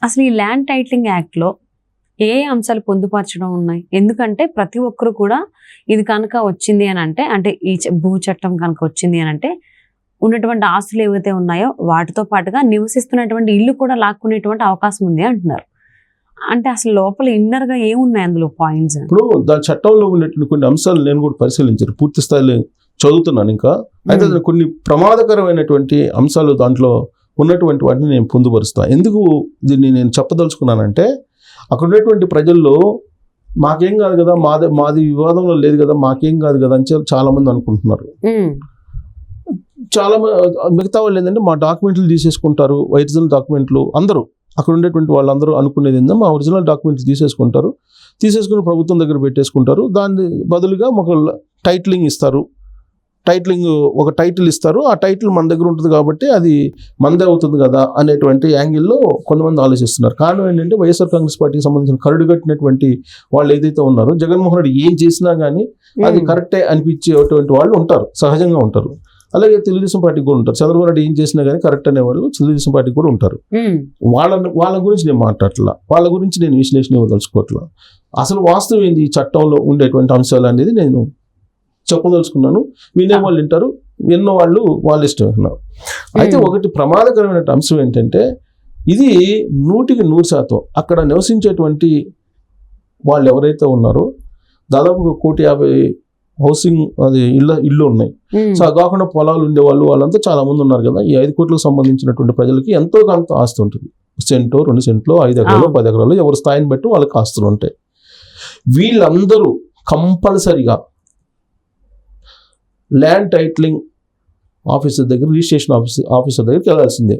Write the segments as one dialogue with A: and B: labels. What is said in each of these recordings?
A: అసలు ఈ land titling యాక్ట్లో ఏ అంశాలు పొందుపరచడం ఉన్నాయి? ఎందుకంటే ప్రతి ఒక్కరు కూడా ఇది కనుక వచ్చింది అని అంటే ఈ భూ చట్టం కనుక వచ్చింది అని అంటే ఉన్నటువంటి ఆస్తులు ఏవైతే ఉన్నాయో వాటితో పాటుగా నివసిస్తున్నటువంటి ఇల్లు కూడా లాక్కునేటువంటి అవకాశం ఉంది అంటున్నారు. అంటే అసలు లోపల ఇన్నర్ గా ఏమున్నాయి అందులో పాయింట్స్?
B: ఇప్పుడు దాని చట్టంలో ఉన్నటువంటి కొన్ని అంశాలు నేను కూడా పరిశీలించాను, పూర్తి స్థాయిలో చదువుతున్నాను ఇంకా. అయితే కొన్ని ప్రమాదకరమైనటువంటి అంశాలు దాంట్లో ఉన్నటువంటి వాటిని నేను పొందుపరుస్తాను. ఎందుకు దీన్ని నేను చెప్పదలుచుకున్నానంటే, అక్కడ ఉన్నటువంటి ప్రజల్లో మాకేం కాదు కదా, మాది వివాదంలో లేదు కదా, మాకేం కాదు కదా అని చాలా మంది అనుకుంటున్నారు. చాలా మిగతా వాళ్ళు ఏంటంటే మా డాక్యుమెంట్లు తీసేసుకుంటారు, ఒరిజినల్ డాక్యుమెంట్లు. అందరూ అక్కడ ఉండేటువంటి వాళ్ళందరూ అనుకునేది ఏంటంటే మా ఒరిజినల్ డాక్యుమెంట్స్ తీసేసుకుని ప్రభుత్వం దగ్గర పెట్టేసుకుంటారు. దాని బదులుగా ఒక టైటిలింగ్ ఇస్తారు, ఒక టైటిల్ ఇస్తారు. ఆ టైటిల్ మన దగ్గర ఉంటుంది కాబట్టి అది మనదే అవుతుంది కదా అనేటువంటి యాంగిల్లో కొంతమంది ఆలోచిస్తున్నారు. కారణం ఏంటంటే వైఎస్ఆర్ కాంగ్రెస్ పార్టీకి సంబంధించిన కరడు కట్టినటువంటి వాళ్ళు ఏదైతే ఉన్నారో, జగన్మోహన్ రెడ్డి ఏం చేసినా కానీ అది కరెక్టే అనిపించేటువంటి వాళ్ళు ఉంటారు, సహజంగా ఉంటారు. అలాగే తెలుగుదేశం పార్టీకి కూడా ఉంటారు. చంద్రబాబు నాయుడు ఏం చేసినా కానీ కరెక్ట్ అనేవాళ్ళు తెలుగుదేశం పార్టీకి కూడా ఉంటారు. వాళ్ళ గురించి నేను మాట్లాడట్లా, వాళ్ళ గురించి నేను విశ్లేషణ ఇవ్వదలుచుకోవట్లా. అసలు వాస్తవం ఏంది ఈ చట్టంలో ఉండేటువంటి అంశాలు అనేది నేను చెప్పదలుచుకున్నాను. వినేవాళ్ళు వింటారు, విన్న వాళ్ళు వాళ్ళ ఇష్టం విన్నారు. అయితే ఒకటి ప్రమాదకరమైన అంశం ఏంటంటే, ఇది 100% అక్కడ నివసించేటువంటి వాళ్ళు ఎవరైతే ఉన్నారో దాదాపు 1,50,00,000 హౌసింగ్ అది ఇల్లు ఉన్నాయి. సో అది కాకుండా పొలాలు ఉండేవాళ్ళు వాళ్ళంతా చాలా మంది ఉన్నారు కదా. ఈ 5 కోట్లకు సంబంధించినటువంటి ప్రజలకి ఎంతో కొంత ఆస్తి ఉంటుంది. సెంటో 2 సెంట్లో 5 ఎకరాలు 10 ఎకరాలు ఎవరి స్థాయిని బట్టి వాళ్ళకి ఆస్తులు ఉంటాయి. వీళ్ళందరూ కంపల్సరిగా ల్యాండ్ టైటిలింగ్ ఆఫీసర్ దగ్గర, రిజిస్ట్రేషన్ ఆఫీసర్ దగ్గరికి వెళ్ళాల్సిందే.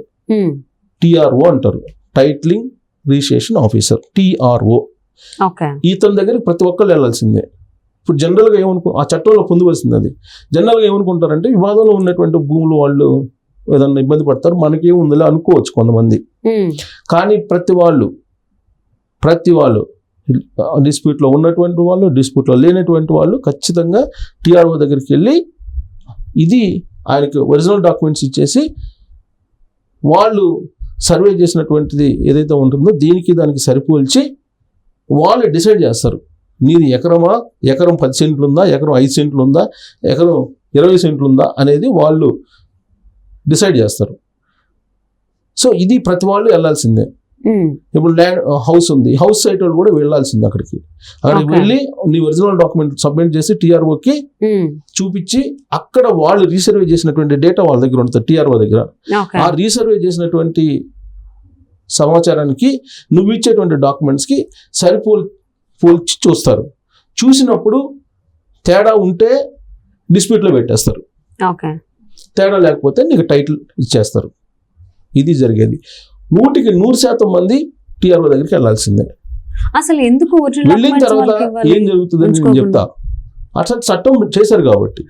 B: TRO అంటారు, టైటిలింగ్ రిజిస్ట్రేషన్ ఆఫీసర్, TRO. ఇతని దగ్గరికి ప్రతి ఒక్కళ్ళు వెళ్ళాల్సిందే. ఇప్పుడు జనరల్గా ఆ చట్టంలో పొందువలసింది అది. జనరల్గా ఏమనుకుంటారంటే, వివాదంలో ఉన్నటువంటి భూములు వాళ్ళు ఏదన్నా ఇబ్బంది పడతారు, మనకేముందిలే అనుకోవచ్చు కొంతమంది. కానీ ప్రతి వాళ్ళు డిస్ప్యూట్లో ఉన్నటువంటి వాళ్ళు, డిస్ప్యూట్లో లేనటువంటి వాళ్ళు ఖచ్చితంగా TRO దగ్గరికి వెళ్ళి ఇది ఆయనకి ఒరిజినల్ డాక్యుమెంట్స్ ఇచ్చేసి, వాళ్ళు సర్వే చేసినటువంటిది ఏదైతే ఉంటుందో దానికి సరిపోల్చి వాళ్ళు డిసైడ్ చేస్తారు. నీది ఎకరం 10 సెంట్లు ఉందా, ఎకరం 5 సెంట్లు ఉందా, ఎకరం 20 సెంట్లు ఉందా అనేది వాళ్ళు డిసైడ్ చేస్తారు. సో ఇది ప్రతి వాళ్ళు వెళ్ళాల్సిందే. ఇప్పుడు ల్యాండ్ హౌస్ ఉంది, హౌస్ సైట్ వాళ్ళు కూడా వెళ్ళాల్సింది. అక్కడికి వెళ్ళి నీ ఒరిజినల్ డాక్యుమెంట్ సబ్మిట్ చేసి TROకి చూపించి, అక్కడ వాళ్ళు రీసర్వే చేసినటువంటి డేటా వాళ్ళ దగ్గర ఉంటుంది TRO దగ్గర. ఆ రీసర్వే చేసినటువంటి సమాచారానికి నువ్వు ఇచ్చేటువంటి డాక్యుమెంట్స్కి పోల్చి చూస్తారు. చూసినప్పుడు తేడా ఉంటే డిస్ప్యూట్లో పెట్టేస్తారు, తేడా లేకపోతే నీకు టైటిల్ ఇచ్చేస్తారు. ఇది జరిగేది. 100% మంది TRO దగ్గరికి వెళ్ళాల్సిందే.
A: అసలు ఎందుకు
B: వెళ్ళిన తర్వాత ఏం జరుగుతుందని నేను చెప్తా. అట్లా చట్టం చేశారు కాబట్టి.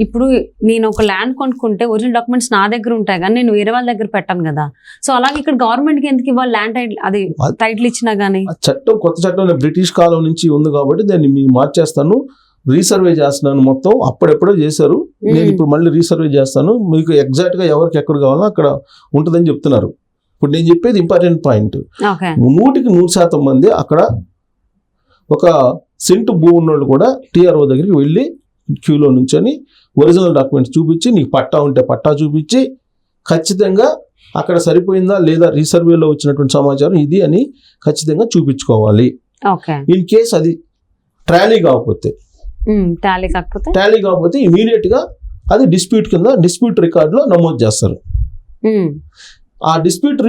A: ఇప్పుడు నేను ఒక ల్యాండ్ కొనుక్కుంటే ఒరిజినల్ డాక్యుమెంట్స్ నా దగ్గర ఉంటాయి కానీ నేను వేరే వాళ్ళ దగ్గర పెట్టాను కదా. సో అలాగే ఇక్కడ గవర్నమెంట్ కి ఎందుకు ఇవ్వాలి ల్యాండ్ టైటిల్, అది టైటిల్ ఇచ్చినా గానీ?
B: చట్టం కొత్త చట్టం బ్రిటిష్ కాలం నుంచి ఉంది కాబట్టి దాన్ని మీరు మార్చేస్తాను, రీసర్వే చేస్తున్నాను. మొత్తం అప్పుడెప్పుడో చేశారు, నేను ఇప్పుడు మళ్ళీ రీసర్వే చేస్తాను, మీకు ఎగ్జాక్ట్ గా ఎవరికి ఎక్కడ కావాలో అక్కడ ఉంటుందని చెప్తున్నారు. ఇప్పుడు నేను చెప్పేది ఇంపార్టెంట్ పాయింట్. 100% మంది అక్కడ ఒక సెంటు భూ ఉన్నోళ్ళు కూడా TRO దగ్గరికి వెళ్ళి క్యూలో నుంచొని ఒరిజినల్ డాక్యుమెంట్స్ చూపించి, నీకు పట్టా ఉంటే పట్టా చూపించి, ఖచ్చితంగా అక్కడ సరిపోయిందా లేదా రీసర్వేలో వచ్చినటువంటి సమాచారం ఇది అని ఖచ్చితంగా చూపించుకోవాలి. ఇన్ కేస్ అది టాలీ కాకపోతే ఇమీడియట్ గా అది డిస్ప్యూట్ రికార్డులో నమోదు చేస్తారు. ఆ డిస్ప్యూట్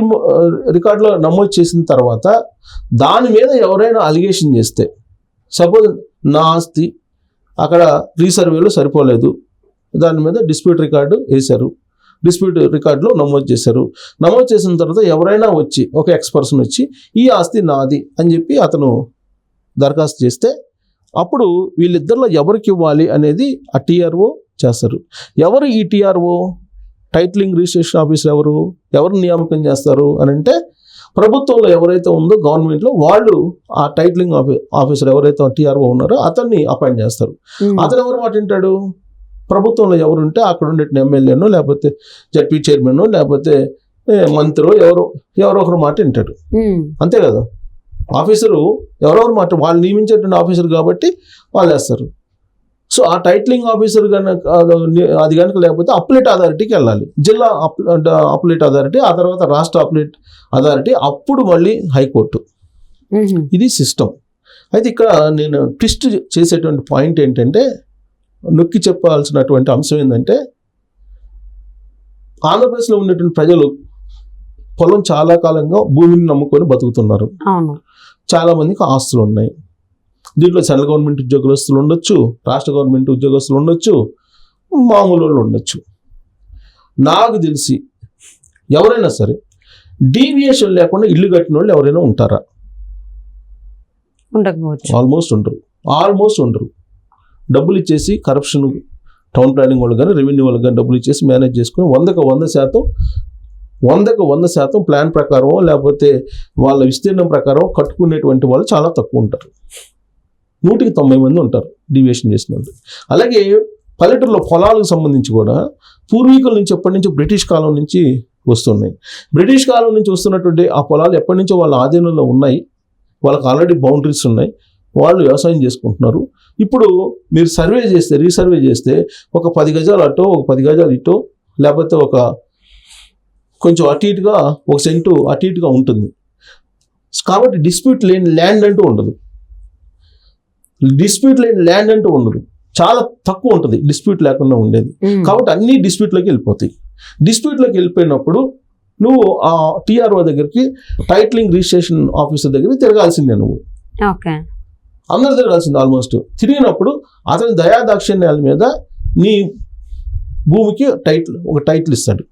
B: రికార్డులో నమోదు చేసిన తర్వాత దాని మీద ఎవరైనా అలిగేషన్ చేస్తే, సపోజ్ నా ఆస్తి అక్కడ రీసర్వేలో సరిపోలేదు, దాని మీద డిస్ప్యూట్ రికార్డు వేశారు, డిస్ప్యూట్ రికార్డులో నమోదు చేశారు. నమోదు చేసిన తర్వాత ఎవరైనా వచ్చి, ఒక ఎక్స్పర్సన్ వచ్చి ఈ ఆస్తి నాది అని చెప్పి అతను దరఖాస్తు చేస్తే, అప్పుడు వీళ్ళిద్దరిలో ఎవరికి ఇవ్వాలి అనేది ఆ TRO చేస్తారు. ఎవరు ఈ TRO? టైటిలింగ్ రిజిస్ట్రేషన్ ఆఫీసర్ ఎవరు నియామకం చేస్తారు అని అంటే, ప్రభుత్వంలో ఎవరైతే ఉందో గవర్నమెంట్లో వాళ్ళు ఆ టైటిలింగ్ ఆఫీసర్ ఎవరైతే TRO ఉన్నారో అతన్ని అపాయింట్ చేస్తారు. అతను ఎవరు మాట వింటాడు? ప్రభుత్వంలో ఎవరుంటే అక్కడ ఉండే ఎమ్మెల్యేనో, లేకపోతే జడ్పీ చైర్మన్, లేకపోతే మంత్రో ఎవరో ఒకరు మాట వింటాడు, అంతే కదా. ఆఫీసరు ఎవరెవరు మాట, వాళ్ళు నియమించేటువంటి ఆఫీసర్ కాబట్టి వాళ్ళు వేస్తారు. సో ఆ టైటిలింగ్ ఆఫీసర్ కనుక అది కనుక లేకపోతే అప్లెట్ అథారిటీకి వెళ్ళాలి, జిల్లా అప్లెట్ అథారిటీ, ఆ తర్వాత రాష్ట్ర అప్లెట్ అథారిటీ, అప్పుడు మళ్ళీ హైకోర్టు. ఇది సిస్టమ్. అయితే ఇక్కడ నేను ట్విస్ట్ చేసేటువంటి పాయింట్ ఏంటంటే, నొక్కి చెప్పాల్సినటువంటి అంశం ఏంటంటే, ఆంధ్రప్రదేశ్లో ఉన్నటువంటి ప్రజలు పొలం చాలా కాలంగా భూమిని నమ్ముకొని బతుకుతున్నారు. చాలా మందికి ఆస్తులు ఉన్నాయి. దీంట్లో సెంట్రల్ గవర్నమెంట్ ఉద్యోగస్తులు ఉండొచ్చు, రాష్ట్ర గవర్నమెంట్ ఉద్యోగస్తులు ఉండొచ్చు, మామూలు వాళ్ళు ఉండొచ్చు. నాకు తెలిసి ఎవరైనా సరే డీవియేషన్ లేకుండా ఇల్లు కట్టిన వాళ్ళు ఎవరైనా ఉంటారా? ఆల్మోస్ట్ ఉండరు. డబ్బులు ఇచ్చేసి కరప్షన్, టౌన్ ప్లానింగ్ వాళ్ళు కానీ రెవెన్యూ వాళ్ళు కానీ డబ్బులు ఇచ్చేసి మేనేజ్ చేసుకుని 100% ప్లాన్ ప్రకారం లేకపోతే వాళ్ళ విస్తీర్ణం ప్రకారం కట్టుకునేటువంటి వాళ్ళు చాలా తక్కువ ఉంటారు. 190 మంది ఉంటారు డీవియేషన్ చేసిన వాళ్ళు. అలాగే పల్లెటూరులో పొలాలకు సంబంధించి కూడా పూర్వీకుల నుంచి ఎప్పటి నుంచో బ్రిటిష్ కాలం నుంచి వస్తున్నాయి. బ్రిటిష్ కాలం నుంచి వస్తున్నటువంటి ఆ పొలాలు ఎప్పటి నుంచో వాళ్ళ ఆధీనంలో ఉన్నాయి, వాళ్ళకి ఆల్రెడీ బౌండరీస్ ఉన్నాయి, వాళ్ళు వ్యవసాయం చేసుకుంటున్నారు. ఇప్పుడు మీరు రీసర్వే చేస్తే ఒక 10 గజాలు అటో, ఒక 10 గజాలు ఇటో, లేకపోతే ఒక కొంచెం అటు ఇటుగా 1 సెంటు అటు ఇటుగా ఉంటుంది. కాబట్టి డిస్ప్యూట్ లేని ల్యాండ్ అంటూ ఉండదు. చాలా తక్కువ ఉంటుంది డిస్ప్యూట్ లేకుండా ఉండేది. కాబట్టి అన్ని డిస్ప్యూట్లోకి వెళ్ళిపోతాయి. డిస్ప్యూట్లోకి వెళ్ళిపోయినప్పుడు నువ్వు ఆ టీఆర్ఓ దగ్గరికి, టైటిలింగ్ రిజిస్ట్రేషన్ ఆఫీసర్ దగ్గరికి తిరగాల్సిందే. నువ్వు అందరూ తిరగాల్సిందే. ఆల్మోస్ట్ తిరిగినప్పుడు అతని దయాదాక్షిణ్యాల మీద నీ భూమికి ఒక టైటిల్ ఇస్తాడు.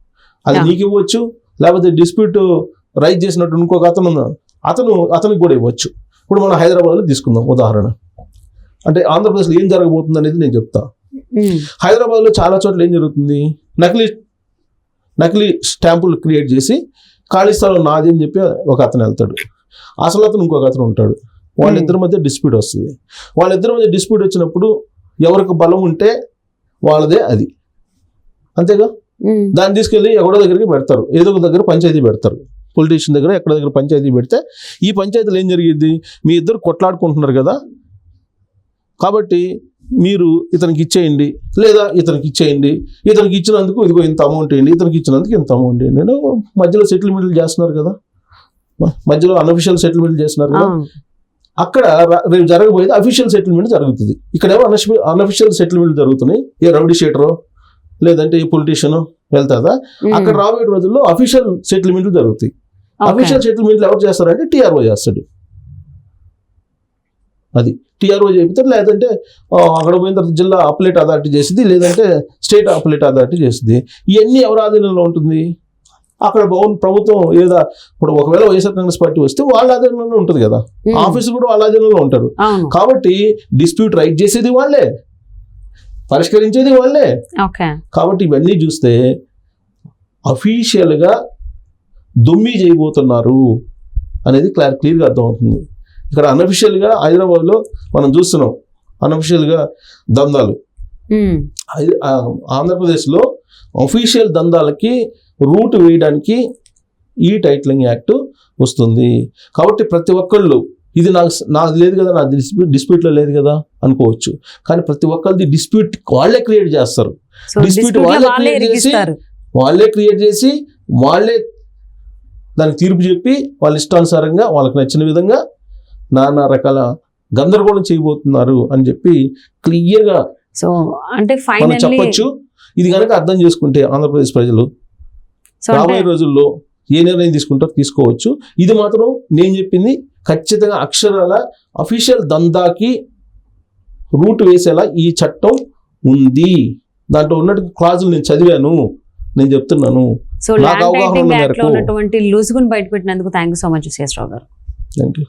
B: అది నీకు ఇవ్వచ్చు, లేకపోతే డిస్ప్యూట్ రైజ్ చేసినట్టు ఇంకొక అతనికి కూడా ఇవ్వచ్చు. ఇప్పుడు మనం హైదరాబాద్లో తీసుకుందాం ఉదాహరణ. అంటే ఆంధ్రప్రదేశ్లో ఏం జరగబోతుంది అనేది నేను చెప్తా. హైదరాబాద్లో చాలా చోట్ల ఏం జరుగుతుంది, నకిలీ స్టాంపులు క్రియేట్ చేసి ఖాళీ స్థలం నాది అని చెప్పి ఒక అతను వెళ్తాడు, అసలు అతను ఇంకొక అతను ఉంటాడు. వాళ్ళిద్దరి మధ్య డిస్ప్యూట్ వస్తుంది. వాళ్ళిద్దరి మధ్య డిస్ప్యూట్ వచ్చినప్పుడు ఎవరికి బలం ఉంటే వాళ్ళదే అది, అంతేగా. దాన్ని తీసుకెళ్ళి ఎవడో దగ్గరికి పెడతారు, ఏదో ఒక దగ్గర పంచాయతీ పెడతారు, పొలిటీషియన్ దగ్గర ఎక్కడ దగ్గర పంచాయతీ పెడితే ఈ పంచాయతీలో ఏం జరిగింది, మీ ఇద్దరు కొట్లాడుకుంటున్నారు కదా, కాబట్టి మీరు ఇతనికి ఇచ్చేయండి లేదా ఇతనికి ఇచ్చేయండి, ఇతనికి ఇచ్చినందుకు ఇదిగో ఇంత అమౌంట్ వేయండి, ఇతనికి ఇచ్చినందుకు ఇంత అమౌంట్ వేయండి. నేను మధ్యలో సెటిల్మెంట్లు చేస్తున్నారు కదా, మధ్యలో అన్అఫిషియల్ సెటిల్మెంట్ చేస్తున్నారు కదా. అక్కడ రేపు జరగబోయేది అఫీషియల్ సెటిల్మెంట్ జరుగుతుంది. ఇక్కడేమో అన్అఫిషియల్ సెటిల్మెంట్ జరుగుతున్నాయి. ఏ రౌడీ షీటరో లేదంటే ఈ పొలిటీషియన్ వెళ్తాదా, అక్కడ రాబోయే రోజుల్లో అఫీషియల్ సెటిల్మెంట్లు జరుగుతాయి. అఫీషియల్ సెటిల్మెంట్లు ఎవరు చేస్తారంటే టీఆర్ఓ చేస్తాడు. అది టీఆర్ఓ చెబుతారు, లేదంటే అక్కడ పోయిన తర్వాత జిల్లా అప్లెట్ అథారిటీ చేసింది, లేదంటే స్టేట్ అప్లెట్ అథారిటీ చేసింది. ఇవన్నీ ఎవరి ఆధీనంలో ఉంటుంది? అక్కడ ప్రభుత్వం ఏదో ఇప్పుడు ఒకవేళ వైఎస్ఆర్ కాంగ్రెస్ పార్టీ వస్తే వాళ్ళ ఆధీనంలో ఉంటుంది కదా, ఆఫీసులు కూడా వాళ్ళ ఆధీనంలో ఉంటారు. కాబట్టి డిస్ప్యూట్ రైట్ చేసేది వాళ్ళే, పరిష్కరించేది వాళ్ళే. కాబట్టి ఇవన్నీ చూస్తే అఫీషియల్గా దొమ్మి చేయబోతున్నారు అనేది క్లియర్గా అర్థమవుతుంది. ఇక్కడ అన్అఫిషియల్గా హైదరాబాద్లో మనం చూస్తున్నాం అన్అఫిషియల్గా దందాలు. ఆంధ్రప్రదేశ్లో అఫీషియల్ దందాలకి రూట్ వేయడానికి ఈ టైటిలింగ్ యాక్ట్ వస్తుంది. కాబట్టి ప్రతి ఒక్కళ్ళు ఇది నాకు లేదు కదా, నా డిస్ప్యూట్లో లేదు కదా అనుకోవచ్చు, కానీ ప్రతి ఒక్కరిది డిస్ప్యూట్ వాళ్ళే క్రియేట్ చేస్తారు. డిస్ప్యూట్ వాళ్ళే క్రియేట్ చేసి వాళ్ళే దానికి తీర్పు చెప్పి వాళ్ళ ఇష్టానుసారంగా వాళ్ళకి నచ్చిన విధంగా నానా రకాల గందరగోళం చేయబోతున్నారు అని చెప్పి క్లియర్గా మనం చెప్పొచ్చు. ఇది కనుక అర్థం చేసుకుంటే ఆంధ్రప్రదేశ్ ప్రజలు రాబోయే రోజుల్లో ఏ నిర్ణయం తీసుకుంటారో తీసుకోవచ్చు. ఇది మాత్రం నేను చెప్పింది ఖచ్చితంగా అక్షరాల అఫీషియల్ దందాకి రూట్ వేసేలా ఈ చట్టం ఉంది. దాంట్లో ఉన్నట్టు క్లాజులు నేను చదివాను, నేను చెప్తున్నాను.
A: నాకు అవగాహన ఉన్నటువంటి లూజ్గుని బయటపెట్టినందుకు thank you so much Sesharao గారు.
B: Thank you.